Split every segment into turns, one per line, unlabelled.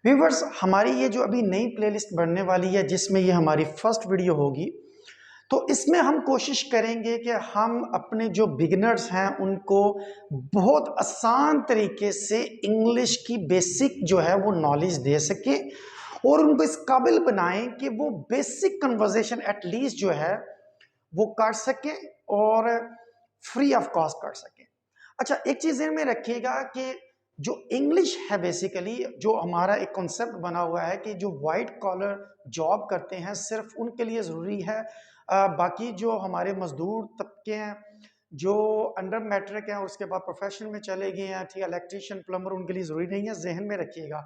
Viewers, हमारी ये जो अभी नई प्लेलिस्ट बनने वाली है जिसमें ये हमारी फर्स्ट वीडियो होगी, तो इसमें हम कोशिश करेंगे कि हम अपने जो बिगिनर्स हैं उनको बहुत आसान तरीके से इंग्लिश की बेसिक जो है वो नॉलेज दे सके और उनको इस काबिल बनाएं कि वो बेसिक कन्वर्सेशन एटलीस्ट जो है वो कर सके और फ्री ऑफ कॉस्ट कर सके। अच्छा, एक चीज ध्यान में रखिएगा कि जो इंग्लिश है बेसिकली जो हमारा एक कॉन्सेप्ट बना हुआ है कि जो वाइट कॉलर जॉब करते हैं सिर्फ उनके लिए ज़रूरी है। बाकी जो हमारे मजदूर तबके हैं जो अंडर मैट्रिक हैं उसके बाद प्रोफेशन में चले गए हैं, ठीक है, इलेक्ट्रीशियन प्लम्बर, उनके लिए ज़रूरी नहीं है। जहन में रखिएगा,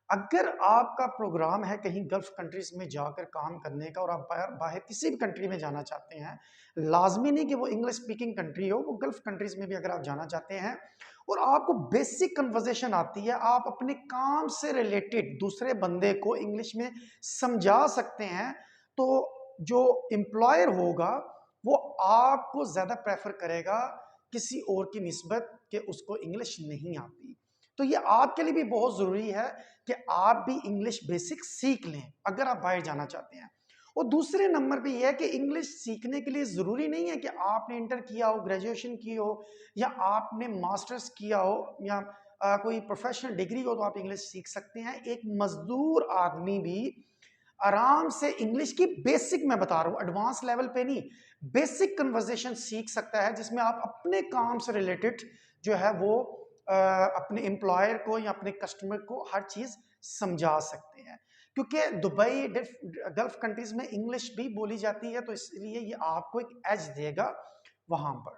अगर आपका प्रोग्राम है कहीं गल्फ कंट्रीज में जाकर काम करने का और आप बाहर बाहर किसी भी कंट्री में जाना चाहते हैं, लाजमी नहीं कि वो इंग्लिश स्पीकिंग कंट्री हो, वो गल्फ कंट्रीज में भी अगर आप जाना चाहते हैं और आपको बेसिक कन्वर्सेशन आती है, आप अपने काम से रिलेटेड दूसरे बंदे को इंग्लिश में समझा सकते हैं, तो जो एम्प्लॉयर होगा वो आपको ज़्यादा प्रेफर करेगा किसी और की निस्बत कि उसको इंग्लिश नहीं आती। तो ये आपके लिए भी बहुत ज़रूरी है कि आप भी इंग्लिश बेसिक सीख लें अगर आप बाहर जाना चाहते हैं। और दूसरे नंबर पे यह है कि इंग्लिश सीखने के लिए ज़रूरी नहीं है कि आपने इंटर किया हो, ग्रेजुएशन की हो या आपने मास्टर्स किया हो या कोई प्रोफेशनल डिग्री हो तो आप इंग्लिश सीख सकते हैं। एक मजदूर आदमी भी आराम से इंग्लिश की बेसिक, मैं बता रहा हूँ एडवांस लेवल पे नहीं, बेसिक कन्वर्सेशन सीख सकता है जिसमें आप अपने काम से रिलेटेड जो है वो अपने एम्प्लॉयर को या अपने कस्टमर को हर चीज समझा सकते हैं। क्योंकि दुबई गल्फ कंट्रीज में इंग्लिश भी बोली जाती है, तो इसलिए ये आपको एक एज देगा वहां पर।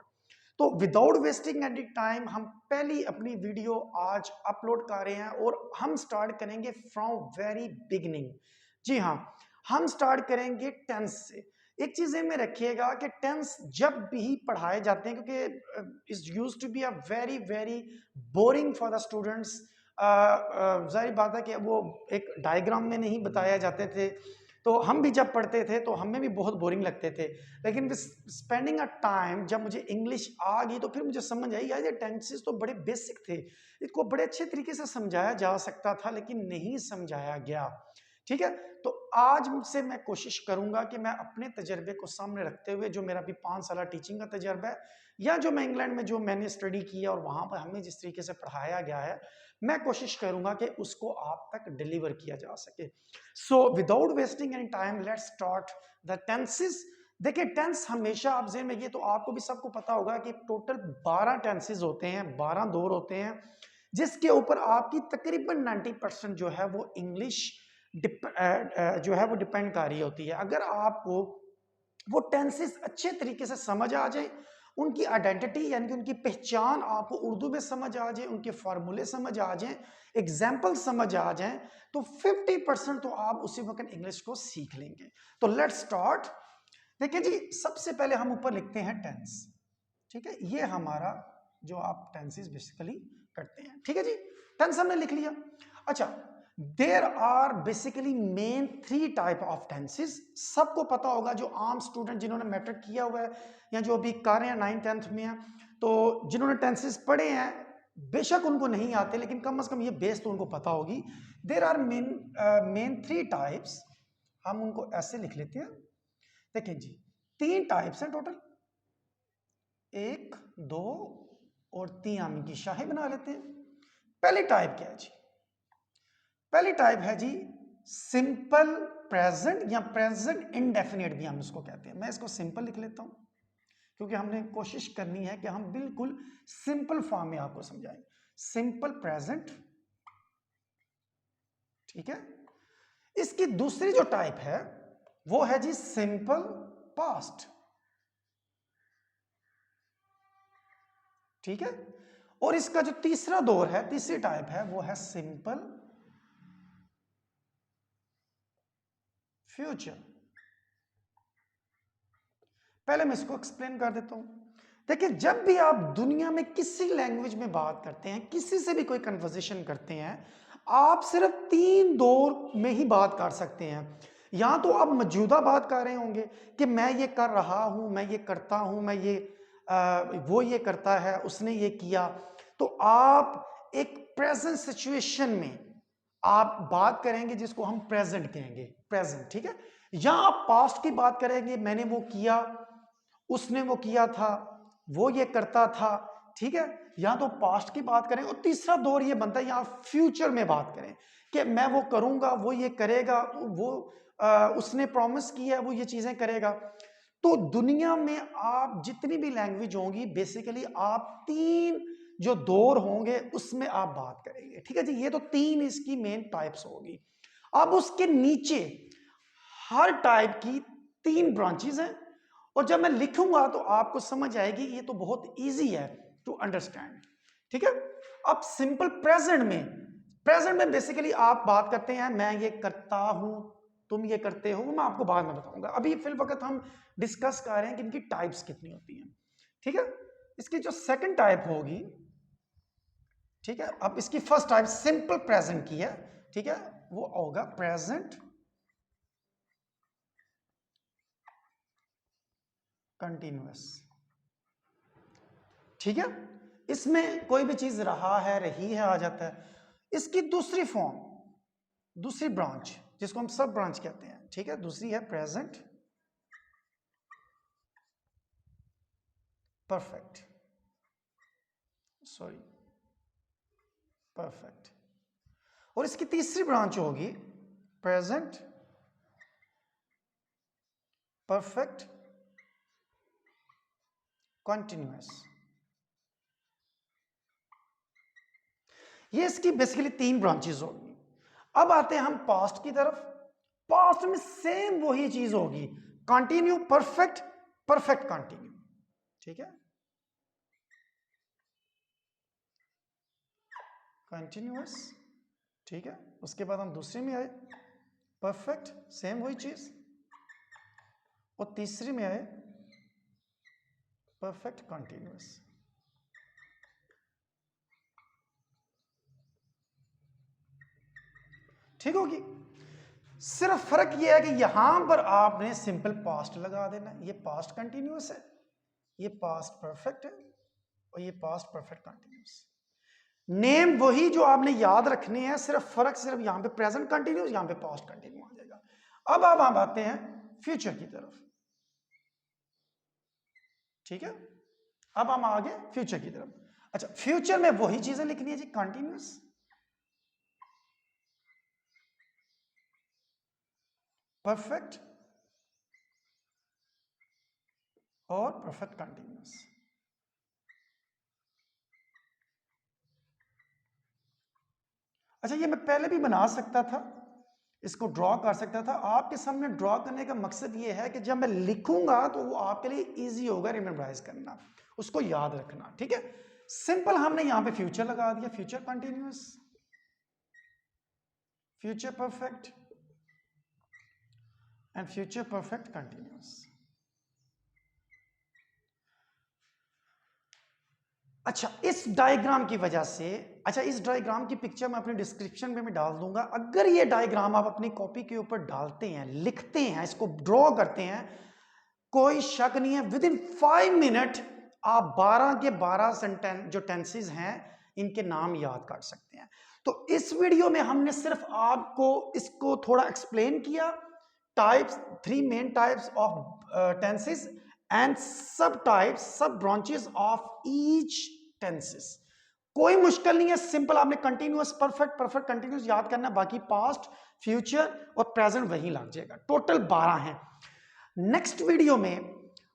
तो विदाउट वेस्टिंग एनी टाइम हम पहली अपनी वीडियो आज अपलोड कर रहे हैं और हम स्टार्ट करेंगे फ्रॉम वेरी बिगिनिंग। जी हाँ, हम स्टार्ट करेंगे टेंस से। एक चीज में रखिएगा कि टेंस जब भी पढ़ाए जाते हैं, क्योंकि is use to be a very very boring for the students. जाहिर बात है कि वो एक डायग्राम में नहीं बताया जाते थे, तो हम भी जब पढ़ते थे तो हमें भी बहुत बोरिंग लगते थे। लेकिन स्पेंडिंग अ टाइम जब मुझे इंग्लिश आ गई तो फिर मुझे समझ आई यार ये टेंसेस तो बड़े बेसिक थे, इसको बड़े अच्छे तरीके से समझाया जा सकता था लेकिन नहीं समझाया गया। ठीक है, तो आज से मैं कोशिश करूंगा कि मैं अपने तजर्बे को सामने रखते हुए, जो मेरा भी 5 साल टीचिंग का तजर्बा है या जो मैं इंग्लैंड में जो मैंने स्टडी किया और वहां पर हमें जिस तरीके से पढ़ाया गया है, मैं कोशिश करूंगा कि उसको आप तक डिलीवर किया जा सके। So without wasting any time let's start the tenses. देखिए, टेंस हमेशा आप जेहन में, ये तो आपको भी सबको पता होगा कि टोटल 12 टेंसेस होते हैं, 12 दौर होते हैं, जिसके ऊपर आपकी तकरीबन 90% जो है वो इंग्लिश जो है वो डिपेंड कर रही होती है। अगर आपको वो टेंसेस अच्छे तरीके से समझ आ जाए, उनकी आइडेंटिटी यानी कि उनकी पहचान आपको उर्दू में समझ आ जाए, उनके फार्मूले समझ आ जाए, एग्जाम्पल समझ आ जाए, तो 50% तो आप उसी वक्त इंग्लिश को सीख लेंगे। तो लेट्स स्टार्ट। देखिए जी, सबसे पहले हम ऊपर लिखते हैं टेंस। ठीक है, ये हमारा जो आप टेंसेस बेसिकली करते हैं। ठीक है जी, टेंस हमने लिख लिया। अच्छा, there are basically main 3 type of tenses. सबको पता होगा, जो आम स्टूडेंट जिन्होंने मैट्रिक किया हुआ है या जो अभी कर रहे हैं 9th-10th में है, तो जिन्होंने टेंसेस पढ़े हैं बेशक उनको नहीं आते लेकिन कम से कम ये बेस तो उनको पता होगी। There are main 3 types. हम उनको ऐसे लिख लेते हैं। देखिए जी, 3 टाइप्स हैं टोटल, 1 2 और 3 हम इनकी शाही बना लेते हैं। पहली टाइप क्या है जी? पहली टाइप है जी सिंपल प्रेजेंट या प्रेजेंट इंडेफिनिट भी हम इसको कहते हैं। मैं इसको सिंपल लिख लेता हूं क्योंकि हमने कोशिश करनी है कि हम बिल्कुल सिंपल फॉर्म में आपको समझाएं। सिंपल प्रेजेंट, ठीक है। इसकी दूसरी जो टाइप है वो है जी सिंपल पास्ट, ठीक है। और इसका जो तीसरा दौर है, तीसरी टाइप है, वो है सिंपल फ्यूचर। पहले मैं इसको एक्सप्लेन कर देता हूं। देखिए, जब भी आप दुनिया में किसी लैंग्वेज में बात करते हैं, किसी से भी कोई कन्वर्सेशन करते हैं, आप सिर्फ 3 दौर में ही बात कर सकते हैं। या तो आप मौजूदा बात कर रहे होंगे कि मैं ये कर रहा हूं, मैं ये करता हूं, मैं ये वो ये करता है, उसने ये किया, तो आप एक प्रेजेंट सिचुएशन में आप बात करेंगे जिसको हम प्रेजेंट कहेंगे, प्रेजेंट, ठीक है। या आप पास्ट की बात करेंगे, मैंने वो किया, उसने वो किया था, वो ये करता था, ठीक है। या तो पास्ट की बात करें, और तीसरा दौर ये बनता है यहां फ्यूचर में बात करें कि मैं वो करूंगा, वो ये करेगा, वो उसने प्रॉमिस किया है, वो ये चीजें करेगा। तो दुनिया में आप जितनी भी लैंग्वेज होंगी, बेसिकली आप तीन जो दौर होंगे उसमें आप बात करेंगे, ठीक है जी। ये तो तीन इसकी मेन टाइप्स होगी। अब उसके नीचे हर टाइप की तीन ब्रांचेस हैं, और जब मैं लिखूंगा तो आपको समझ आएगी ये तो बहुत इजी है टू अंडरस्टैंड, ठीक है। अब सिंपल प्रेजेंट में बेसिकली आप बात करते हैं मैं ये करता हूं, तुम ये करते हो, मैं आपको बाद में बताऊंगा। अभी फिल वक्त हम डिस्कस कर रहे हैं कि इनकी टाइप्स कितनी होती हैं, ठीक है। इसकी जो सेकंड टाइप होगी, ठीक है, अब इसकी फर्स्ट टाइप सिंपल प्रेजेंट की है, ठीक है, वो होगा प्रेजेंट कंटिन्यूअस, ठीक है। इसमें कोई भी चीज रहा है, रही है आ जाता है। इसकी दूसरी फॉर्म, दूसरी ब्रांच जिसको हम सब ब्रांच कहते हैं, ठीक है, दूसरी है प्रेजेंट परफेक्ट, सॉरी परफेक्ट। और इसकी तीसरी ब्रांच होगी प्रेजेंट परफेक्ट कंटिन्यूअस। ये इसकी बेसिकली तीन ब्रांचेस होगी। अब आते हैं हम पास्ट की तरफ। पास्ट में सेम वही चीज होगी, कंटिन्यू परफेक्ट, परफेक्ट कंटिन्यू, ठीक है, कंटिन्यूअस, ठीक है। उसके बाद हम दूसरे में आए परफेक्ट, सेम वही चीज, और तीसरी में आए परफेक्ट कंटिन्यूअस। ठीक होगी। सिर्फ फर्क यह है कि यहां पर आपने सिंपल पास्ट लगा देना, ये पास्ट कंटिन्यूअस है, ये पास्ट परफेक्ट है, और ये पास्ट परफेक्ट कंटिन्यूअस। नेम वही जो आपने याद रखने हैं, सिर्फ फर्क सिर्फ यहां पे प्रेजेंट कंटिन्यूअस, यहां पे पास्ट कंटिन्यू आ जाएगा। अब हम आते हैं फ्यूचर की तरफ, ठीक है। अब हम आगे फ्यूचर की तरफ। अच्छा, फ्यूचर में वही चीजें लिखनी है जी, कंटिन्यूअस, परफेक्ट और परफेक्ट कंटिन्यूअस। अच्छा, ये मैं पहले भी बना सकता था, इसको ड्रॉ कर सकता था। आपके सामने ड्रॉ करने का मकसद ये है कि जब मैं लिखूंगा तो वो आपके लिए इजी होगा रिमेम्बराइज करना, उसको याद रखना, ठीक है। सिंपल हमने यहां पे फ्यूचर लगा दिया, future continuous, future perfect and future perfect continuous. अच्छा, इस डायग्राम की वजह से, अच्छा इस डायग्राम की पिक्चर मैं अपने डिस्क्रिप्शन में डाल दूंगा। अगर ये डायग्राम आप अपनी कॉपी के ऊपर डालते हैं, लिखते हैं, इसको ड्रॉ करते हैं, कोई शक नहीं है विद इन 5 मिनट आप 12 के 12 सेंटेंस जो टेंसेस हैं इनके नाम याद कर सकते हैं। तो इस वीडियो में हमने सिर्फ आपको इसको थोड़ा एक्सप्लेन किया, types, 3 main types of tenses and सब टाइप्स, सब ब्रांचेस ऑफ ईच टेंसेस। कोई मुश्किल नहीं है, सिंपल आपने कंटिन्यूअस, परफेक्ट, परफेक्ट कंटिन्यूअस याद करना, बाकी पास्ट, फ्यूचर और प्रेजेंट वही लग जाएगा। टोटल 12 हैं। नेक्स्ट वीडियो में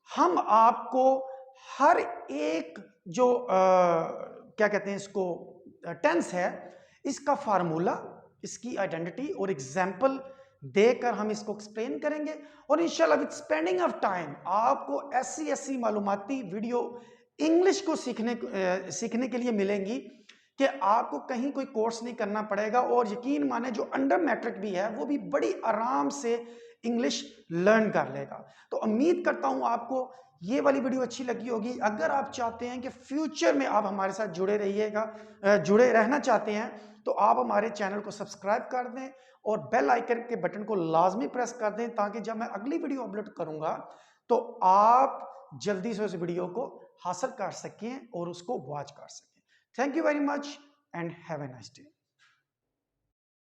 हम आपको हर एक जो क्या कहते हैं इसको टेंस है, इसका फार्मूला, इसकी आइडेंटिटी और एग्जाम्पल देकर हम इसको एक्सप्लेन करेंगे। और इंशाल्लाह विद स्पेंडिंग ऑफ टाइम आपको ऐसी मालूमाती वीडियो इंग्लिश को सीखने के लिए मिलेंगी कि आपको कहीं कोई कोर्स नहीं करना पड़ेगा। और यकीन माने जो अंडर मैट्रिक भी है वो भी बड़ी आराम से इंग्लिश लर्न कर लेगा। तो उम्मीद करता हूं आपको ये वाली वीडियो अच्छी लगी होगी। अगर आप चाहते हैं कि फ्यूचर में आप हमारे साथ जुड़े रहना चाहते हैं, तो आप हमारे चैनल को सब्सक्राइब कर दें और बेल आइकन के बटन को लाजमी प्रेस कर दें, ताकि जब मैं अगली वीडियो अपलोड करूंगा तो आप जल्दी से उस वीडियो को हासिल कर सकें और उसको वॉच कर सकें। Thank you very much and have a nice day.